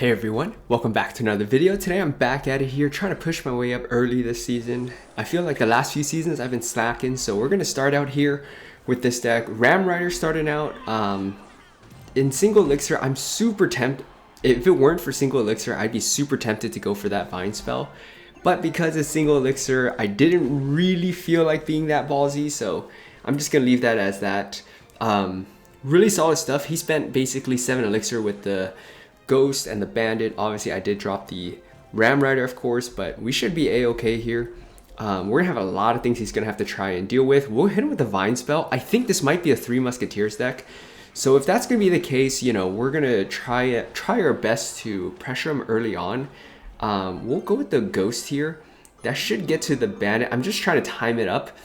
Hey everyone, welcome back to another video. Today I'm back at it here trying to push my way up early this season. I feel like the last few seasons I've been slacking, so we're going to start out here with this deck. Ram Rider starting out in single elixir. I'm super tempted. If it weren't for single elixir, I'd be super tempted to go for that vine spell. But because it's single elixir, I didn't really feel like being that ballsy, so I'm just going to leave that as that. Really solid stuff. He spent basically 7 elixir with the Ghost and the Bandit. Obviously I did drop the Ram Rider, of course, but we should be a-okay here. We're gonna have a lot of things he's gonna have to try and deal with. We'll hit him with the Vine spell. I think this might be a 3 Musketeers deck, so if that's gonna be the case, you know, we're gonna try our best to pressure him early on. We'll go with the Ghost here. That should get to the Bandit. I'm just trying to time it up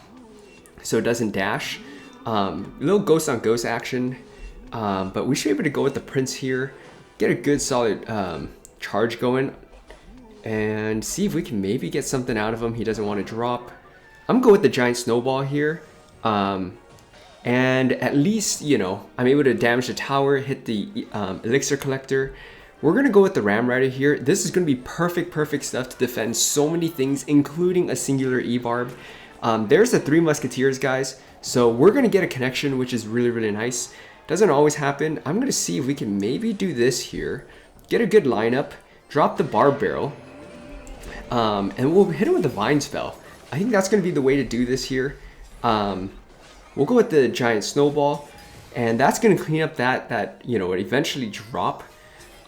so it doesn't dash. Little Ghost on Ghost action, but we should be able to go with the Prince here. Get a good solid charge going and see if we can maybe get something out of him. He doesn't want to drop. I'm going with the Giant Snowball here. And at least, you know, I'm able to damage the tower, hit the Elixir Collector. We're going to go with the Ram Rider here. This is going to be perfect stuff to defend so many things, including a singular E-Barb. There's the 3 Musketeers, guys. So we're going to get a connection, which is really nice. Doesn't always happen. I'm going to see if we can maybe do this here. Get a good lineup. Drop the Barb Barrel. And we'll hit him with the Vine spell. I think that's going to be the way to do this here. We'll go with the Giant Snowball. And that's going to clean up that you know, eventually drop.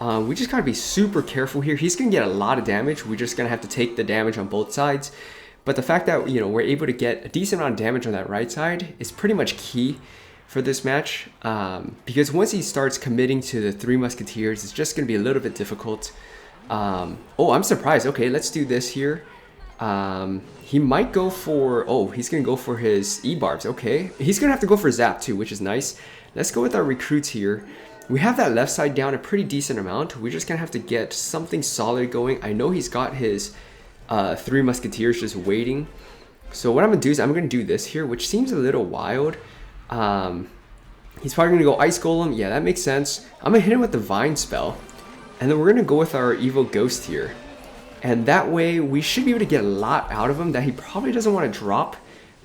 We just got to be super careful here. He's going to get a lot of damage. We're just going to have to take the damage on both sides. But the fact that, you know, we're able to get a decent amount of damage on that right side is pretty much key for this match, because once he starts committing to the 3 Musketeers, it's just going to be a little bit difficult. Oh, I'm surprised. Okay, let's do this here. He might go for, oh, he's going to go for his E-Barbs. Okay, he's going to have to go for Zap too, which is nice. Let's go with our recruits here. We have that left side down a pretty decent amount. We're just going to have to get something solid going. I know he's got his 3 Musketeers just waiting. So what I'm going to do is I'm going to do this here, which seems a little wild. He's probably gonna go Ice Golem. Yeah, that makes sense. I'm gonna hit him with the Vine spell, and then we're gonna go with our Evil Ghost here, and that way we should be able to get a lot out of him that he probably doesn't want to drop.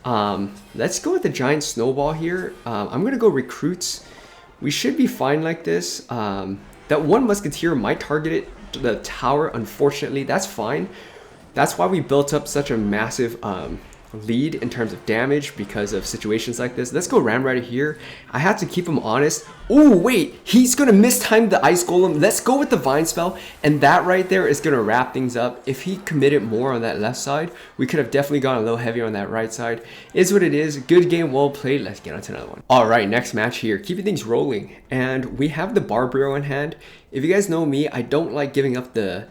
Let's go with the Giant Snowball here. I'm gonna go recruits. We should be fine like this. That 1 Musketeer might target the tower. Unfortunately, that's fine. That's why we built up such a massive lead in terms of damage because of situations like this. Let's go Ram Rider here. I have to keep him honest. Oh wait, he's gonna mistime the Ice Golem. Let's go with the Vine spell, and that right there is gonna wrap things up. If he committed more on that left side, we could have definitely gone a little heavier on that right side. Is what it is. Good game, well played. Let's get on to another one. All right, next match here, keeping things rolling, and we have the Barb Barrel in hand. If you guys know me, I don't like giving up the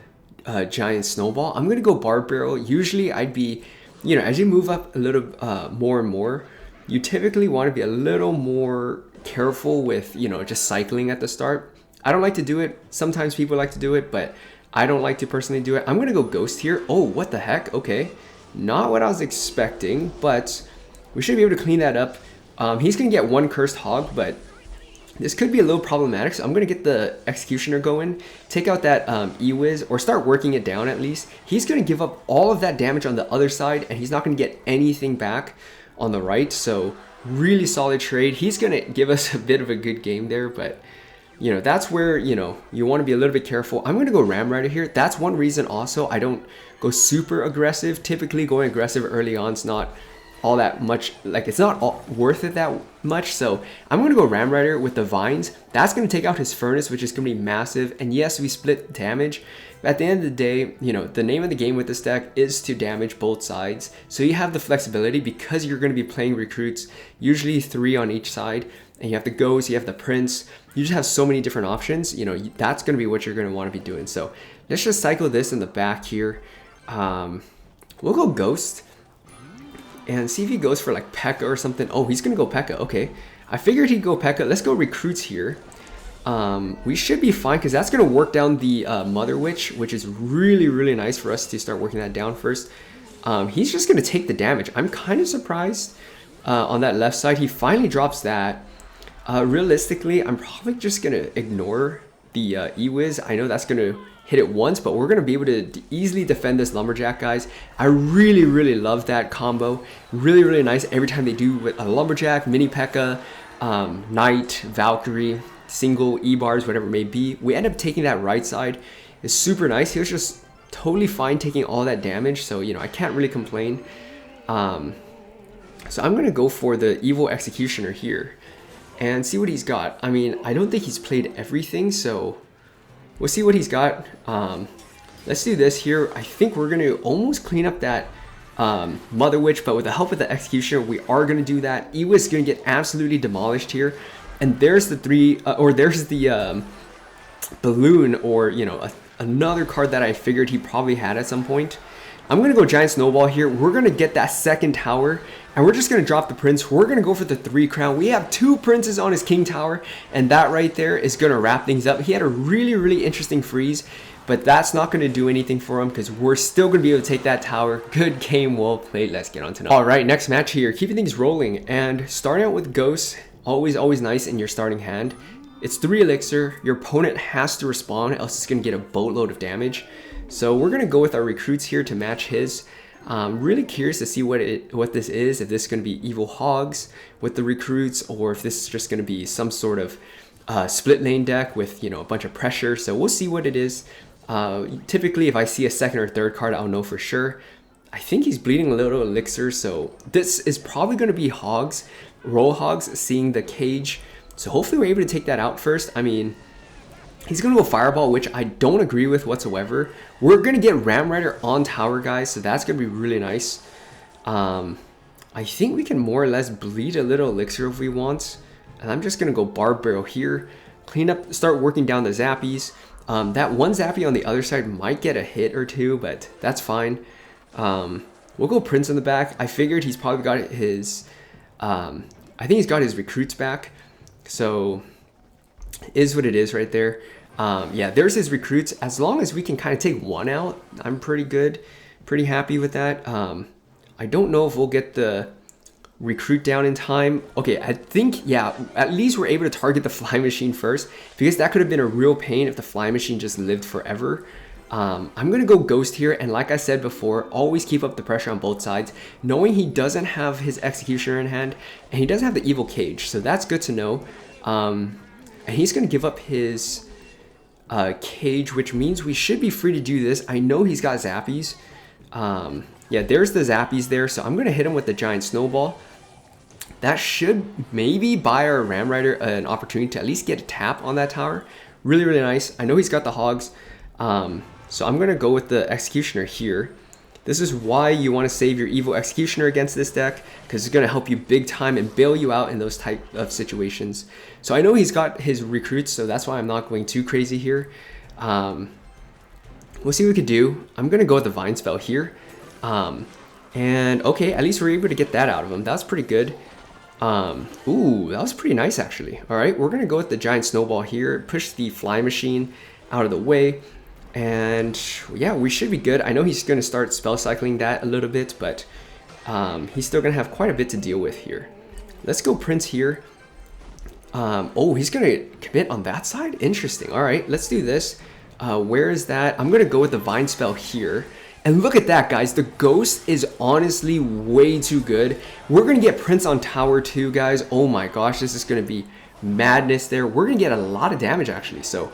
Giant Snowball. I'm gonna go Barb Barrel. Usually I'd be, you know, as you move up a little more and more, you typically want to be a little more careful with, you know, just cycling at the start. I don't like to do it. Sometimes people like to do it, but I don't like to personally do it. I'm going to go Ghost here. Oh, what the heck? Okay. Not what I was expecting, but we should be able to clean that up. He's going to get 1 Cursed Hog, but this could be a little problematic, so I'm going to get the Executioner going, take out that E-Wiz, or start working it down at least. He's going to give up all of that damage on the other side, and he's not going to get anything back on the right, so really solid trade. He's going to give us a bit of a good game there, but, you know, that's where, you know, you want to be a little bit careful. I'm going to go Ram Rider here. That's one reason also I don't go super aggressive. Typically going aggressive early on is not all that much, like it's not all worth it that much, so I'm going to go Ram Rider with the Vines. That's going to take out his Furnace, which is going to be massive, and yes, we split damage, but at the end of the day, you know, the name of the game with this deck is to damage both sides, so you have the flexibility because you're going to be playing recruits, usually 3 on each side, and you have the Ghost, you have the Prince, you just have so many different options, you know, that's going to be what you're going to want to be doing. So let's just cycle this in the back here. We'll go Ghost and see if he goes for like P.E.K.K.A or something. Oh, he's gonna go P.E.K.K.A. Okay, I figured he'd go P.E.K.K.A. Let's go recruits here. We should be fine because that's gonna work down the Mother Witch, which is really nice for us to start working that down first. He's just gonna take the damage. I'm kind of surprised on that left side. He finally drops that. Realistically, I'm probably just gonna ignore the E-Wiz. I know that's going to hit it once, but we're going to be able to easily defend this Lumberjack, guys. I really love that combo. Really nice every time they do with a Lumberjack, Mini P.E.K.K.A, Knight, Valkyrie, single E-bars, whatever it may be. We end up taking that right side. It's super nice. He was just totally fine taking all that damage, so you know, I can't really complain. So I'm gonna go for the Evil Executioner here and see what he's got. I mean, I don't think he's played everything, so we'll see what he's got. Let's do this here. I think we're gonna almost clean up that Mother Witch, but with the help of the Executioner, we are gonna do that. E-Wiz is gonna get absolutely demolished here, and there's the there's the balloon, or you know, another card that I figured he probably had at some point. I'm going to go Giant Snowball here. We're going to get that second tower, and we're just going to drop the Prince. We're going to go for the 3 crown. We have 2 princes on his King Tower, and that right there is going to wrap things up. He had a really interesting freeze, but that's not going to do anything for him because we're still going to be able to take that tower. Good game, well played. Let's get on to now. All right, next match here. Keeping things rolling, and starting out with Ghost. Always nice in your starting hand. It's 3 elixir. Your opponent has to respond, else it's going to get a boatload of damage. So we're going to go with our recruits here to match his. Really curious to see what this is. If this is going to be Evil Hogs with the recruits, or if this is just going to be some sort of split lane deck with, you know, a bunch of pressure. So we'll see what it is. Typically, if I see a second or third card, I'll know for sure. I think he's bleeding a little elixir, so this is probably going to be Hogs, Roll Hogs, seeing the cage. So hopefully we're able to take that out first. I mean, he's going to go Fireball, which I don't agree with whatsoever. We're going to get Ram Rider on tower, guys, so that's going to be really nice. I think we can more or less bleed a little elixir if we want. And I'm just going to go Barb Barrel here, clean up, start working down the Zappies. That one Zappy on the other side might get a hit or two, but that's fine. We'll go Prince in the back. I figured he's probably got his, I think he's got his recruits back. So is what it is right there. Yeah, there's his recruits. As long as we can kind of take one out, I'm pretty good, pretty happy with that. I don't know if we'll get the recruit down in time. Okay, I think, yeah, at least we're able to target the Fly Machine first, because that could have been a real pain if the Fly Machine just lived forever. I'm going to go Ghost here, and like I said before, always keep up the pressure on both sides, knowing he doesn't have his Executioner in hand, and he doesn't have the Evil Cage, so that's good to know. And he's going to give up his cage, which means we should be free to do this. I know he's got Zappies. Yeah, there's the Zappies there, so I'm going to hit him with the Giant Snowball. That should maybe buy our Ram Rider an opportunity to at least get a tap on that tower. Really nice. I know he's got the Hogs. So I'm going to go with the Executioner here. This is why you want to save your Evil Executioner against this deck, because it's going to help you big time and bail you out in those type of situations. So I know he's got his recruits, so that's why I'm not going too crazy here. We'll see what we can do. I'm going to go with the Vine Spell here. And okay, at least we're able to get that out of him. That's pretty good. Ooh, that was pretty nice actually. All right, we're going to go with the Giant Snowball here, push the Fly Machine out of the way. And yeah, we should be good. I know he's going to start spell cycling that a little bit, but he's still going to have quite a bit to deal with here. Let's go Prince here. Oh, he's going to commit on that side? Interesting. All right, let's do this. Where is that? I'm going to go with the Vine Spell here. And look at that, guys. The Ghost is honestly way too good. We're going to get Prince on tower too, guys. Oh my gosh, this is going to be madness there. We're going to get a lot of damage actually, so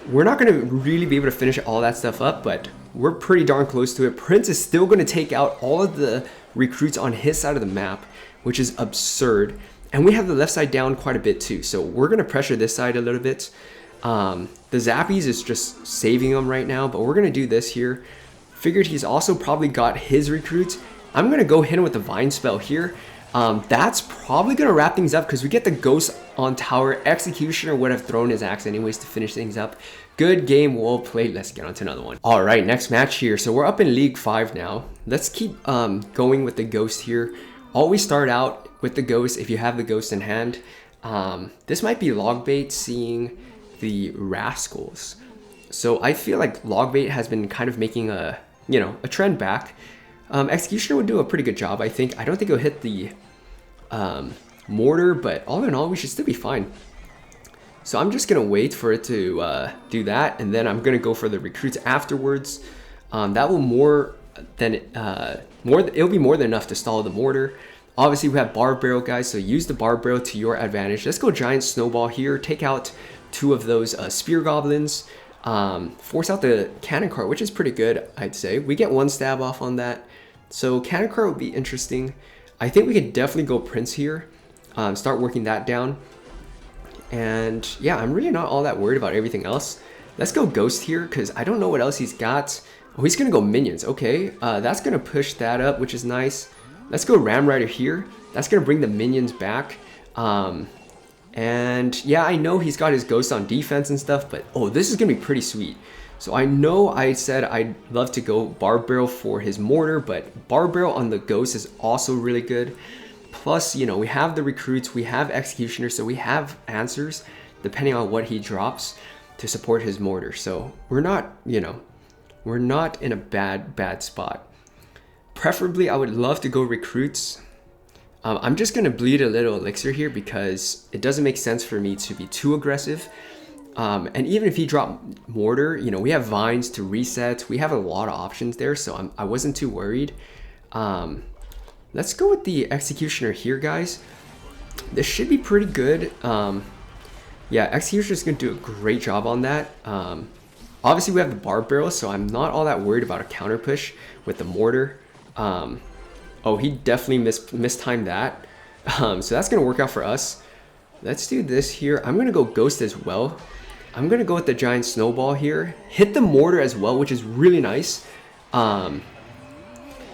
we're not going to really be able to finish all that stuff up, but we're pretty darn close to it. Prince is still going to take out all of the recruits on his side of the map, which is absurd. And we have the left side down quite a bit too, so we're going to pressure this side a little bit. The Zappies is just saving them right now, but we're going to do this here. Figured he's also probably got his recruits. I'm going to go hit him with the Vine Spell here. That's probably going to wrap things up because we get the Ghost on tower. Executioner would have thrown his axe anyways to finish things up. Good game, well played. Let's get on to another one. All right, next match here. So we're up in League 5 now. Let's keep going with the Ghost here. Always start out with the Ghost if you have the Ghost in hand. This might be Logbait seeing the Rascals. So I feel like Logbait has been kind of making a trend back. Executioner would do a pretty good job, I think. I don't think it'll hit the mortar, but all in all, we should still be fine. So I'm just gonna wait for it to do that, and then I'm gonna go for the recruits afterwards. That will it'll be more than enough to stall the mortar. Obviously, we have barb barrel, guys, so use the barb barrel to your advantage. Let's go giant snowball here. Take out 2 of those spear goblins. Force out the cannon cart, which is pretty good, I'd say. We get 1 stab off on that. So cannon cart would be interesting. I think we could definitely go prince here. Start working that down. And yeah, I'm really not all that worried about everything else. Let's go ghost here, because I don't know what else he's got. Oh, he's gonna go minions. Okay, that's gonna push that up, which is nice. Let's go Ram Rider here. That's gonna bring the minions back. And yeah, I know he's got his ghost on defense and stuff, but oh, this is gonna be pretty sweet. So I know I said I'd love to go barb barrel for his mortar, but barb barrel on the ghost is also really good. Plus, you know, we have the recruits, we have executioner, so we have answers depending on what he drops to support his mortar. So we're not, you know, we're not in a bad spot. Preferably, I would love to go recruits. I'm just gonna bleed a little elixir here because it doesn't make sense for me to be too aggressive. And even if he dropped mortar, you know, we have vines to reset. We have a lot of options there, so I wasn't too worried. Let's go with the executioner here, guys. This should be pretty good. Yeah, executioner's gonna do a great job on that. Obviously, we have the barb barrel, so I'm not all that worried about a counter push with the mortar. Oh, he definitely mistimed that. So that's gonna work out for us. Let's do this here. I'm gonna go ghost as well. I'm gonna go with the giant snowball here. Hit the mortar as well, which is really nice.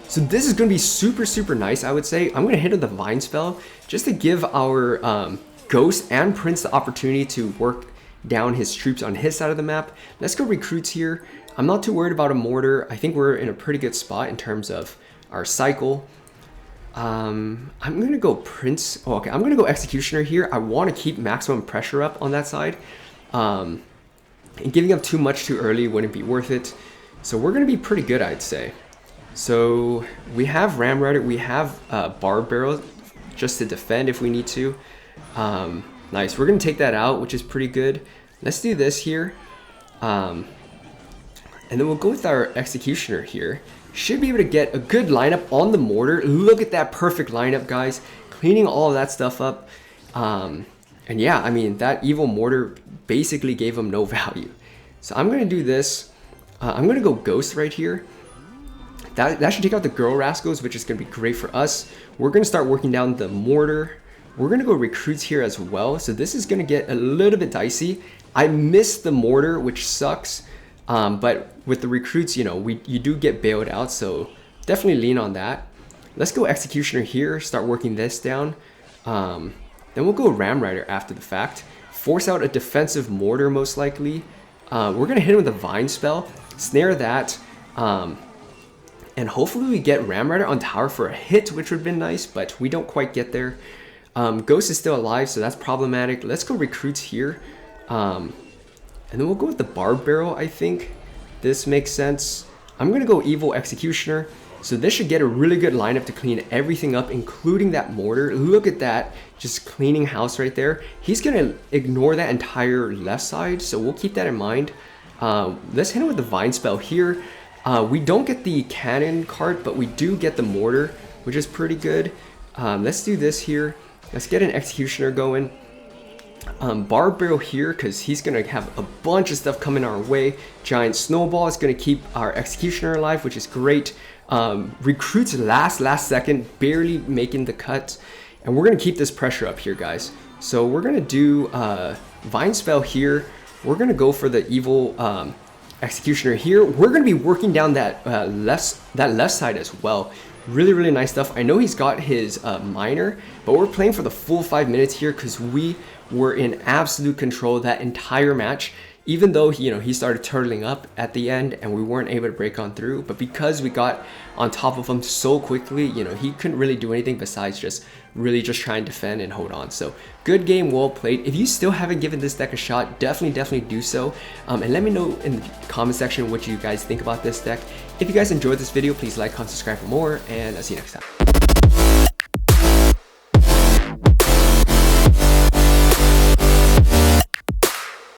So this is gonna be super nice, I would say. I'm gonna hit with the vine spell just to give our ghost and prince the opportunity to work down his troops on his side of the map. Let's go recruits here. I'm not too worried about a mortar. I think we're in a pretty good spot in terms of our cycle. I'm gonna go prince. Oh, okay, I'm gonna go executioner here. I want to keep maximum pressure up on that side. And giving up too much too early wouldn't be worth it. So we're gonna be pretty good, I'd say. So we have Ram Rider, we have barb barrel just to defend if we need to. Nice, we're gonna take that out, which is pretty good. Let's do this here. And then we'll go with our executioner here. Should be able to get a good lineup on the mortar. Look at that perfect lineup, guys. Cleaning all of that stuff up. And yeah, I mean, that evil mortar basically gave him no value. So I'm gonna do this. I'm gonna go ghost right here. That should take out the girl rascals, which is gonna be great for us. We're gonna start working down the mortar. We're gonna go recruits here as well. So this is gonna get a little bit dicey. I missed the mortar, which sucks. But with the recruits, you know, you do get bailed out, so definitely lean on that. Let's go executioner here, start working this down. Then we'll go Ram Rider after the fact. Force out a defensive mortar most likely. We're gonna hit him with a vine spell, snare that, and hopefully we get Ram Rider on tower for a hit, which would have been nice, but we don't quite get there. Ghost is still alive, so that's problematic. Let's go recruits here. And then we'll go with the barb barrel, I think. This makes sense. I'm gonna go evil executioner. So this should get a really good lineup to clean everything up, including that mortar. Look at that, just cleaning house right there. He's gonna ignore that entire left side, so we'll keep that in mind. Let's hit him with the vine spell here. We don't get the cannon cart, but we do get the mortar, which is pretty good. Let's do this here. Let's get an executioner going. Barb barrel here because he's gonna have a bunch of stuff coming our way. Giant snowball is gonna keep our executioner alive, which is great. Recruits last second, barely making the cut, and we're gonna keep this pressure up here, guys. So we're gonna do vine spell here. We're gonna go for the evil executioner here. We're gonna be working down that left side as well. Really nice stuff. I know he's got his miner, but we're playing for the full 5 minutes here because we were in absolute control that entire match. Even though he started turtling up at the end and we weren't able to break on through, but because we got on top of him so quickly, he couldn't really do anything besides just try and defend and hold on. So good game, well played. If you still haven't given this deck a shot, definitely do so. And let me know in the comment section what you guys think about this deck. If you guys enjoyed this video, please like, comment, subscribe for more, and I'll see you next time.